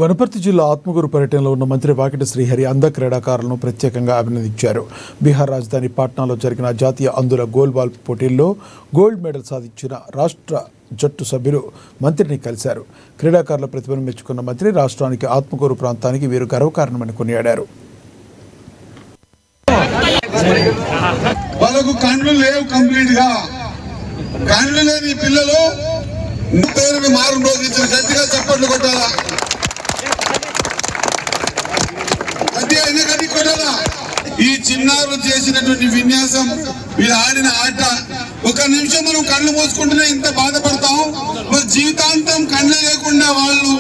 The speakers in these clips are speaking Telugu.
వనపర్తి జిల్లా ఆత్మకూరు పర్యటనలో ఉన్న మంత్రి వాకిటి శ్రీహరి అంధ క్రీడాకారులను ప్రత్యేకంగా అభినందించారు. బీహార్ రాజధాని పాట్నాలో జరిగిన జాతీయ అందుల గోల్బాల్ పోటీల్లో గోల్డ్ మెడల్ సాధించిన రాష్ట్ర జట్టు సభ్యులు మంత్రిని కలిశారు. క్రీడాకారుల ప్రతిభను మెచ్చుకున్న మంత్రి రాష్ట్రానికి ఆత్మకూరు ప్రాంతానికి వీరు గర్వకారణమని కొనియాడారు. వాళ్ళకు కండ్లు లేవు, కంప్లీట్ గా కండ్లు లేని పిల్లలు పేరుని మారు రోజు గట్టిగా చప్పట్లు కొట్టాలా, కొట్టాలా. ఈ చిన్నారులు చేసినటువంటి విన్యాసం, వీళ్ళు ఆడిన ఆట, ఒక నిమిషం మనం కళ్ళు మూసుకుంటేనే ఇంత బాధపడతాం. మరి జీవితాంతం కళ్ళు లేకుండా వాళ్ళు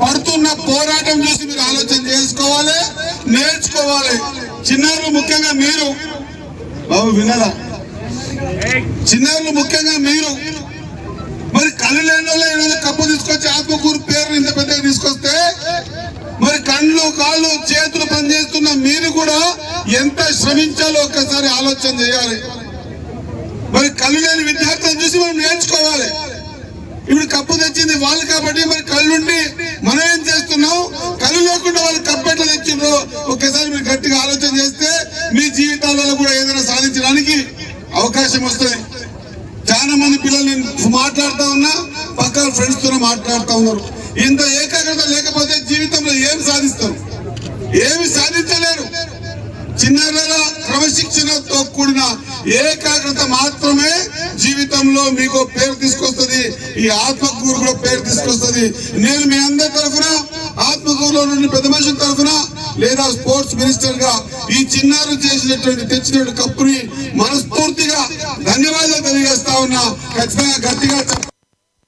పడుతున్న పోరాటం చూసి మీరు ఆలోచన చేసుకోవాలి, నేర్చుకోవాలి. చిన్నారులు ముఖ్యంగా మీరు బాబు వినరా, చిన్నారులు ముఖ్యంగా మీరు మరి కళ్ళు లేని వాళ్ళు కప్పు తీసుకొచ్చి ఆత్మకూరు పేరు ఇంత పెద్దగా తీసుకొస్తే మరి కళ్ళు కాళ్ళు చేతులు పనిచేస్తున్న మీరు కూడా ఎంత శ్రమించాలో ఒక్కసారి ఆలోచన చేయాలి. మరి కళ్ళు లేని విద్యార్థులను చూసి మనం నేర్చుకోవాలి. ఇప్పుడు కప్పు తెచ్చింది వాళ్ళు కాబట్టి మరి కళ్ళుండి మనం ఏం చేస్తున్నాం, కళ్ళు లేకుండా వాళ్ళు కప్పు ఎట్లా తెచ్చిండ్రో ఒక్కసారి మీరు గట్టిగా ఆలోచన చేస్తే మీ జీవితాలలో కూడా ఏదైనా సాధించడానికి అవకాశం వస్తుంది. చాలా మంది పిల్లలు నేను మాట్లాడుతూ ఉన్నా, పక్కన ఫ్రెండ్స్ తో మాట్లాడుతూ ఉన్నారు. ఇంత ఏకాగ్రత లేకపోతే జీవితంలో ఏమి సాధిస్తారు? ఏమి సాధించలేరు. చిన్నారుల క్రమశిక్షణతో కూడిన ఏకాగ్రత మాత్రమే జీవితంలో మీకు పేరు తీసుకొస్తుంది. ఈ ఆత్మకూరు కూడా పేరు తీసుకొస్తుంది. నేను మీ అందరి తరఫున, ఆత్మకూరులో నుండి పెద్ద మనుషుల తరఫున లేదా స్పోర్ట్స్ మినిస్టర్ గా ఈ చిన్నారు తెచ్చినటువంటి కప్పుని మనస్ఫూర్తిగా ధన్యవాదాలు తెలియజేస్తా ఉన్నా. ఖచ్చితంగా గట్టిగా